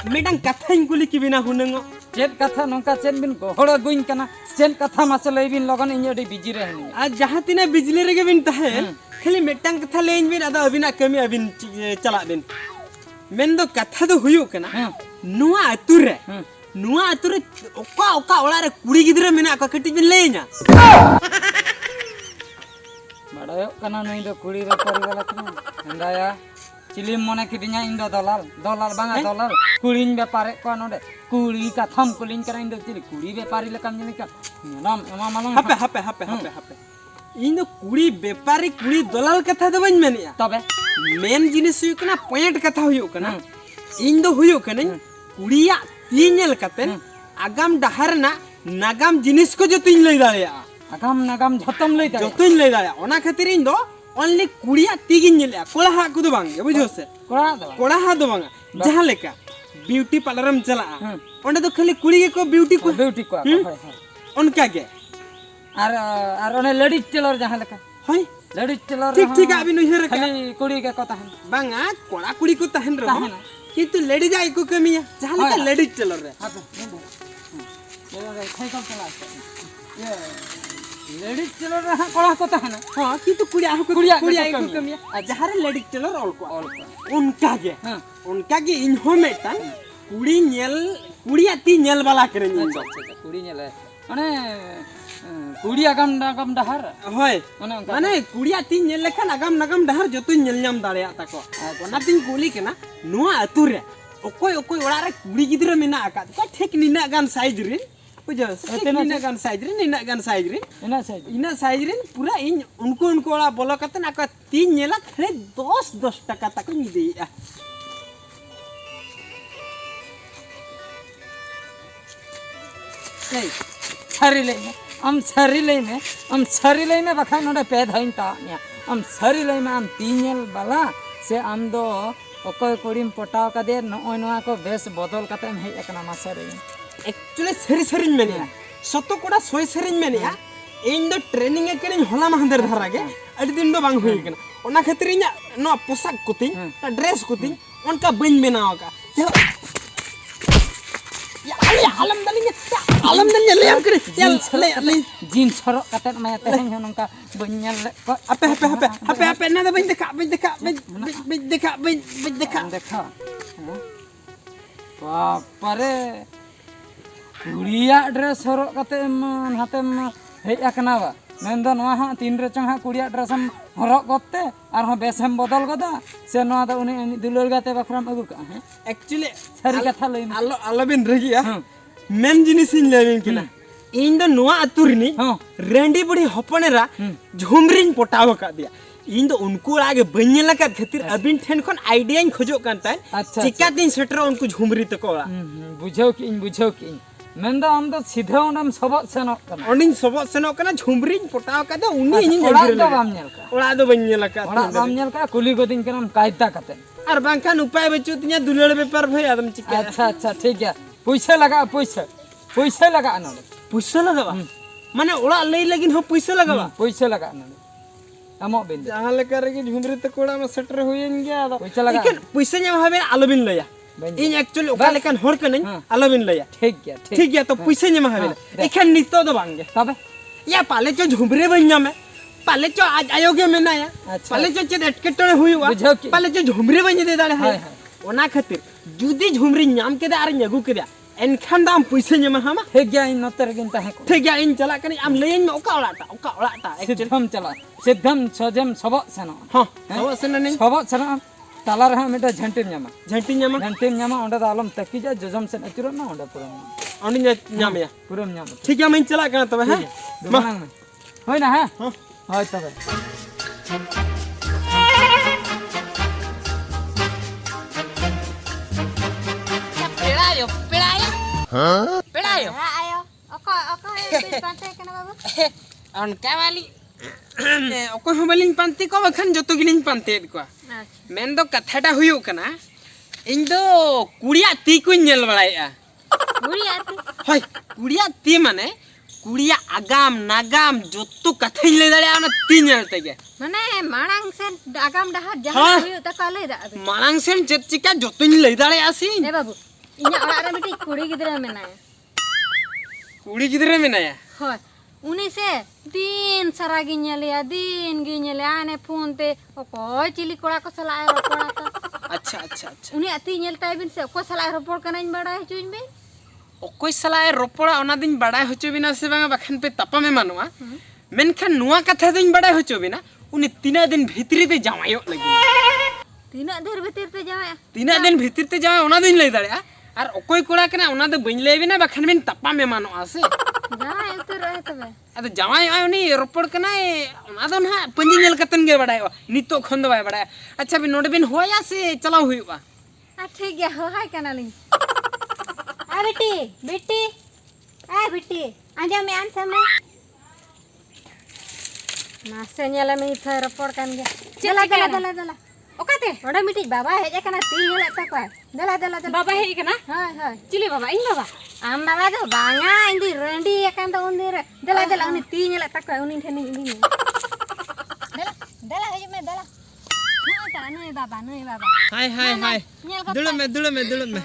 मेडang कथाइन कुली की बिना हुनंगो चेत कथा नोका चेत बिन गोहड़ गुइन कना चेत कथा मासे लई बिन लगन इन अडी बिजी रे हनी आज जहां तिना बिजली रे बिन तहेन खाली मेडang कथा लेइन बिन आदा अबिना कमी अबिन चला बिन मेन दो कथा दो हुयो कना नुआ अतुरे नुआ अतुरे ओका ओका ओला रे कुड़ी गिदरा मेना का कटी बिन लेइना बड़ायो कना नई दो कुड़ी रे परि वाला कना हंदाया चिलिम मने किदिnya इन दो दलाल दलाल बांगा दलाल कुड़ीन व्यापारे को नोडे कुड़ी कथम कुलिन करा इन दो चिली कुड़ी व्यापारी लेकम जने का नाम एमा मालूम हापे इन दो कुड़ी व्यापारी कुड़ी दलाल कथा दो बन मेनिया तबे मेन जिनिस हुयो कना पॉइंट कथा हुयो कना इन दो हुयो कने कुड़िया तीनेल कतेन आगाम डहार ना नागाम जिनिस को जो तीन लई दाड़िया आगाम नागाम झतम लई दाड़िया जतोइन लई दाड़िया ओना खातिर इन दो ओनली कुड़िया तीगिन नेलिया कोलाहा को दो बांगे बुझो से कोलाहा दो बांगा जहां लेका ब्यूटी पार्लरम चला ओंडे तो खाली कुड़ी के को ब्यूटी को उनका के आर ओने लेडीज टेलर जहां लेका होय लेडीज टेलर ठीक अभी नहिर का खाली कुड़ी के को ताहन बांगा कोड़ा कुड़ी को ताहन रे किंतु लेडीज आई को कमिया जहां लेका लेडीज टेलर रे खाई कम चला ये लेडीज टेलर रे कोड़ा को ताहन हां किंतु कुड़ी आई को कमिया जहां रे लेडीज टेलर ऑल को उनका के इन हो मेटन कुड़ी नेल कुड़िया ती नेल वाला करे अच्छा कुड़ी नेल माने कुड़ी आगाम नागाम डहार होय माने कुड़िया ती नेल लेखन आगाम नागाम डहार जतो नेल नाम दाड़िया ताको ओना तिन कुली केना नुआ अतु रे ओकोय ओड़ा रे कुड़ी गिदरा मेना आका को ठीक निना गान साइज रे बुझो निना गान साइज रे इना साइज रे पूरा इन उनको ओड़ा बोलो कते ना को तीन नेला खाली 10 टका तक निदेया सारी लई में बखा नोडे पे धइन ता हम सारी लई में हम तीनल बाला से हम दो ओकोय कोड़ीम पटाव का दे नोय नोआ को बेस बदल कते हे एकना मासरे एक्चुअली सरी मेनिया सतो कोड़ा सोय सरी मेनिया इन दो ट्रेनिंग एकरिन होला महंदर धरागे अडी दिन दो बांग होई कना ओना खातिर इना नो पोशाक कुती ड्रेस कुती उनका बन बनाव का आलम दलिया ले हम करे ले जींस हरो कते मैं तेहन नंका बन्यल हपे ना बन देखा बापरे कुड़िया ड्रेस हरो कते हाते हेज आकना बा मेंदो नवा हा तीन रे चंग हा कुड़िया ड्रेस हम हरो गते आर हो बेसम बदल गदा से नवा द उनी दुलर गाते बखराम अगु का है एक्चुअली सारी कथा लई आलो बिन रगिया मेन जिनिस इन लेबिन किना इन दो नवा अतुरनी रेंडी बुढ़ी हपनेरा झुमरिन पटाव का दिया इन दो उनको आगे बन्यला का खातिर अबिन ठेन खन आइडिया इन खोजो कांता चिका दिन सेटर उनको झुमरी तकोला बुझो कि मेंदो हम तो सीधा ओनम सबत सेनो कना ओनिन सबत सेनो कना झुमरिन पटाव का दो उनी इन ओड़ा दो बाम नेल का ओड़ा दो बन्यला का कुली गोदिन करम कायदा कते और बांखान उपाय बचो तिया दुलड़ व्यापार भई आदम चिका अच्छा ठीक है पैसा लगा पैसा न पैसा लगावा माने ओड़ा लई लगिन हो पैसा लगावा न अमो बिन जहां लेकर के झुमरी तकोड़ा में सेटर होयन गया पैसा लगा पैसा ने हवे आलोबिन लया इन एक्चुअली ओका लेकन होर के नहीं आलोबिन लया ठीक है तो पैसा ने हवे एखन नितो दो बांगे तबे या पाले चो झुमरे बन्या में पाले चो आज आयोगे में ना या पाले चो चेद एटकेटणे हुईवा पाले चो झुमरी बन्य दे दाले है ओना खातिर जुदी झुमरी नाम के आर नगु के एनखान दाम पैसा नेमा हमा ठीक गया इन नतर गिन ताहे को ठीक गया इन चला कनी आम लेन में ओका ओलाटा सिद्धम चला सिद्धम सजम सबो सनो हां सबो सनो नहीं सबो सनो ताला रहा मेटा झंटिम न्यामा ओंडा आलम तकी जा जजम से अचुरो ना ओंडा पुरम ओनी न्यामया पुरम न्यामा ठीक है मैं चला कना तबे है दुमांग में होय ना है होय तबे पेड़ायो आयो ओको बिन पांते कना बाबू अनका वाली ओको हबलिन पांती को बखन जतो गिलिन पांते को मेन दो कथाटा हुयो कना इन दो कुड़िया ती को नेल बड़ाया कुड़िया ती माने कुड़िया आगाम नागाम जतो कथाई ले दाड़े आना ती नेल तेगे माने मांग से आगाम डहा जहां हुयो त का ले दा मांग से जत चिका जतो ले दाड़े आसी ए बाबू इन्या ओड़ा रे मिटी कुड़ी गिदरा मेनाया कुड़ी गिद्रे मेनाया होय उनी से दिन सारा गिन्यालिया दिन गिन्यालिया आने फोन ते ओकोय चिली कोड़ा को सलाय रोपड़ा का अच्छा अच्छा अच्छा उनी अति नेलताय बिन से ओको सलाय रोपड़ कनाइन बड़ा हचुइन बे ओकोय सलाय रोपड़ा ओना दिन बड़ाय होचो बिना से बांगा बखन पे तपा में मानुआ मेनखान नुआ कथा दिन बड़ाय होचो बिना उनी तीना दिन भीतरी ते जावायो लगी तीना देर भीतर ते जाया तीना दिन भीतर ते जावाय ओना दिन लई दाड़या और ओकोय कोड़ा कना ओना दो बइन लई बिना बखन बिन तपा में मानुआ से जाय उतर रहे तबे अदो जावाय आय उनी रोपड़ कना ओना दो ना पंजी नेल कतन गे बड़ाय नितो खन दो बाय बड़ाय अच्छा बिन नोडे बिन होया से चलाव हुईवा आ ठीक गया हो हाय कनालिन आ बेटी बेटी आ बेटी आजा मैं आन समय मासे नेला में थे रोपड़ कान गया चला चला चला चला ओकाते ओडा मिटी बाबा हेज कना ती हेला तक दला दला बाबा हेज कना हाय हाय चिली बाबा इन बाबा आम बाबा दो बांगा इंदी रेंडी एकन तो उंदी रे दला दला उनी ती हेला तक उनी ठेनी इंदी दला दला हेज में दला नहीं बाबा हाय हाय हाय दुड़ में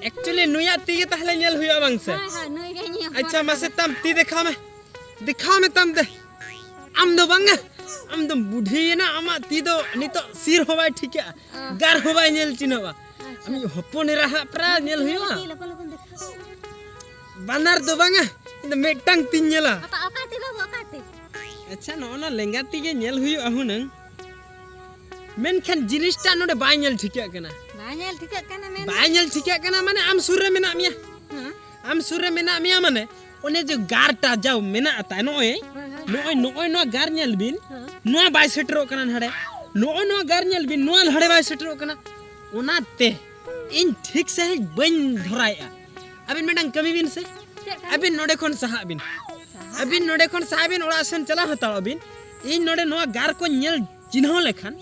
एक्चुअली नुया ती के तहले नेल हुया बांग से हां हां नई गे नी अच्छा मसे तम ती दिखा में तम दे आम दो बांगा आम दो बुढ़ी ना आमा ती दो नितो सिर होबाय ठीक है गार होबाय नेल चिनवा आमी हपने रहा प्रा नेल हुया बानर दो बांगा इन मेटंग ती नेला ओकाते बाबू ओकाते अच्छा नोना लेंगा ती के नेल हुया हुनंग मेनखान जिनिसटा नोडे बाय नेल ठीक है कना बानेल ठीक कना में बाय नेल ठीक है कना माने आम सुर रे मेना मिया आम सुर रे मेना मिया माने ओने जो गारटा जाव मेना ता नोय नो गार नेल बिन नो बाय सेटरो कना हड़े नो गार नेल बिन नो हड़े बाय सेटरो कना ओनाते इन ठीक से बन धराया अबिन मेडंग कमी बिन से अबिन नोडे कोन सहा बिन ओड़ा सेन चला हता अबिन इन नोडे नो गार को नेल चिन्ह लेखान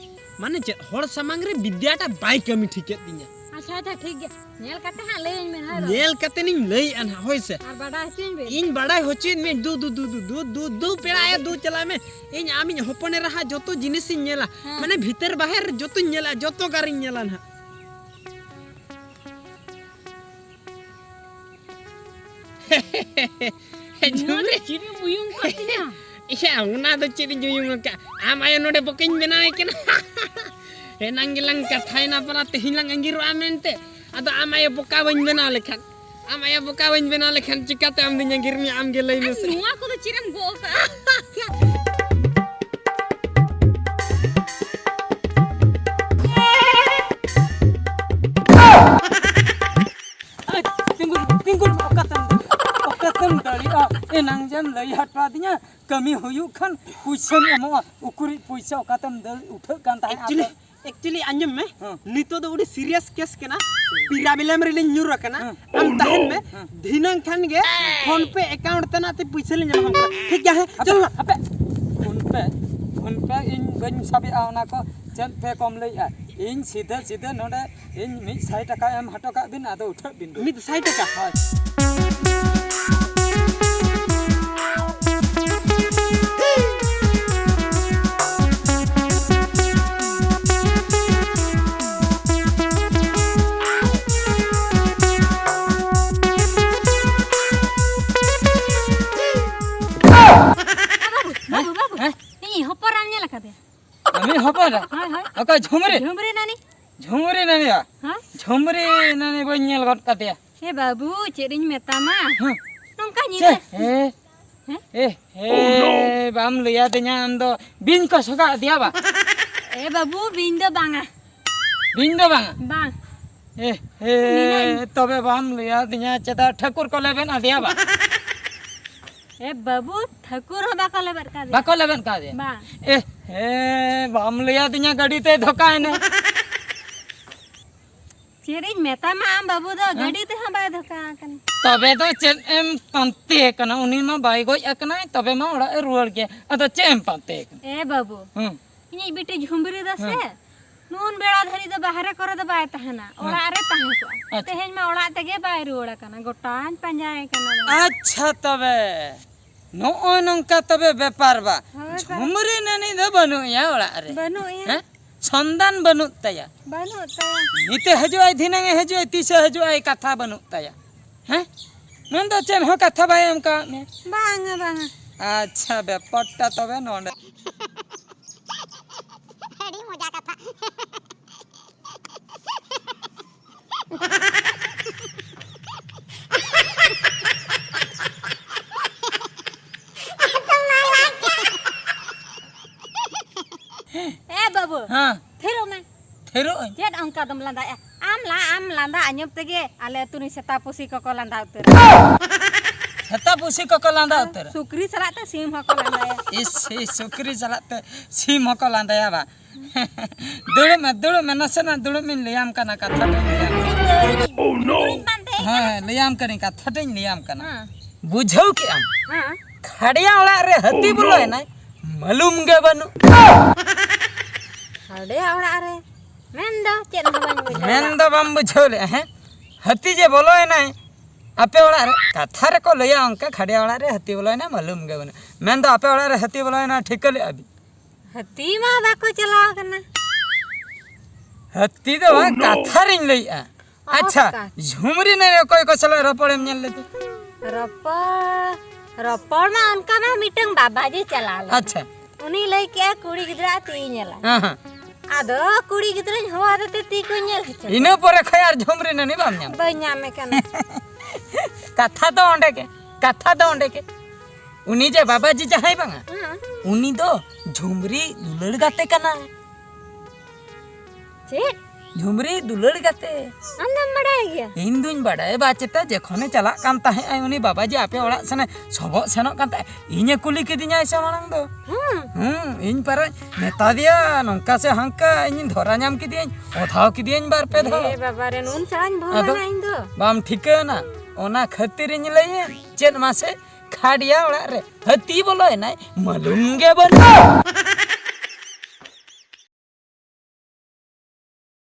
माने चे हर समांग रे विद्याटा बाय कमी ठीक दिया अच्छा अच्छा ठीक गया नेल कते हां ले में हां नेल कते नि लई अन होय से और बड़ा हचिन बे इन बड़ा होचिन में दू पेड़ाया दू चला में इन आमी हपने रहा जतो जिनिस नेला माने भीतर बाहर जतो नेला जतो गारी नेला ना जुमरे चिबी बुयुंग कतिना या उना दो चिबी जुयुंग का आम आयो नोडे बकिन बनाए केना हे नंगिलंग कथायना परा तेहिलंग अंगिरो आमेंते अदो आम आयो बोका बन बना लेखान चिकाते आम दिन अंगिरमी आम गे लई से नुआ को तो चिरम गो का तिंगुर ओकातम दली ए नांगजम लई हटवा दिया कमी होयु खन पुइसम अमो उकुरी पुइसा ओकातम दल उठ कान ताहे एक्चुअली अंजम में नितो दो उडी सीरियस केस केना पीरा बिलम रे न्यूर कना हम तहन में धिनंग खान गे फोन पे अकाउंट तना ते पैसा ले हम ठीक है चल अबे फोन पे इन बन सबे आना को चल पे कम लई इन सीधा नोडे इन 100 टका एम हटो का बिन आदो उठ बिन 100 टका हाय আমি হপর ওকা ঝুমরে নানি বই নেল গট কাতে हे बाबू चेरिन मेतामा नोंका नी बाम लिया दिया अंदो बिन को सगा दिया बा ए बाबू बिंदो बांगा बांग तबे बाम लिया दिया चदा ठाकुर को लेबेन आ दिया बा ए बाबू ठाकुर हो बाको लेबर का दे बा बाम लिया दिया गाड़ी ते धोका है ने चेरिन मेतामा आम बाबू दो गाड़ी ते हम बाय धोका कन तबे तो चेन एम पंते कना उनी मा बाय गो एकना तबे मा ओड़ा रुवर के अतो चेम पंते ए बाबू इनी बेटी झुमरी दसे नून बेड़ा धरी दो बाहर कर दो बाय तहना ओड़ा रे तहन को तेहेन मा ओड़ा तगे बाय रुवड़ा कना गोटान पंजाए कना अच्छा तबे नो नंका तबे व्यापार बा झुमरी ननी द बनु या ओड़ा रे बनु या संदान बनुत तया बानु तया नीते हजुआई धिनांगे हजुआई तीसे हजुआई कथा बनुत तया हैं मन तो चेन हो कथा भाई हम का में बांगा बांगा अच्छा बे पट्टा तबे नोंडे हेडी मजा कथा ए बाबू हां थिरो में थेरो चेत अंका दम लांदा आम लांदा anyop tege ale tuni seta pusi koko landa utur हता पुसी को लांदा उतर sukri salak te sim hoko landa ya इस सुकरी चलाते सीम को लांदा या बा दुड़ में नसना दुड़ में लियाम कना कथा oh no हां लियाम कनी कथा टेन लियाम कना बुझौ के आम हां खड़िया वाला रे हती बोलो ना मालूम गे बनु ade awra are mendo chet bang buja main दो बम बुझौ ले हैं हती जे बोलो ना आपे वाला रे कथा रे को लिया अंका खड़िया वाला रे हती बोलो ना मालूम गे बनु मेन दो आपे वाला रे हती बोलो ना ठीक ले अभी hati ma bako chalao kana हती दो कथा रिन लइया अच्छा झुमरी ने कोई को सला रपड़े में ले तू ropor ma onka ma miteng baba je chalala अच्छा uni lay ke kuri gidra ti nyela हां हां ado kuri gidra hawa te ti ko nyel hece इने परे खयार झुमरी ने नहीं बाम banya me kana कथा तो ओंडे के उनी जे बाबाजी जहाई बांगा उनी दो झुमरी दुलड़ गाते कना chet झुमरी दुलड़ गाते andam badai gya इन दुन बड़ाए बाचेता जेखने चला कान ताहे आई उनी बाबाजी आपे ओड़ा सने सबो सेनो कान ता इने कुली किदिnya ऐसे मानंग दो इन पर नेता दिया नंका से हंका इन धोरा नाम किदिया ओथाव किदिया बार पे धो e baba re nun saran bhona indo बाम ठीक ना ओना खातिर इन लई चेन मासे खाड़िया ओड़ा रे हती बोलो है ना मालूम गे बन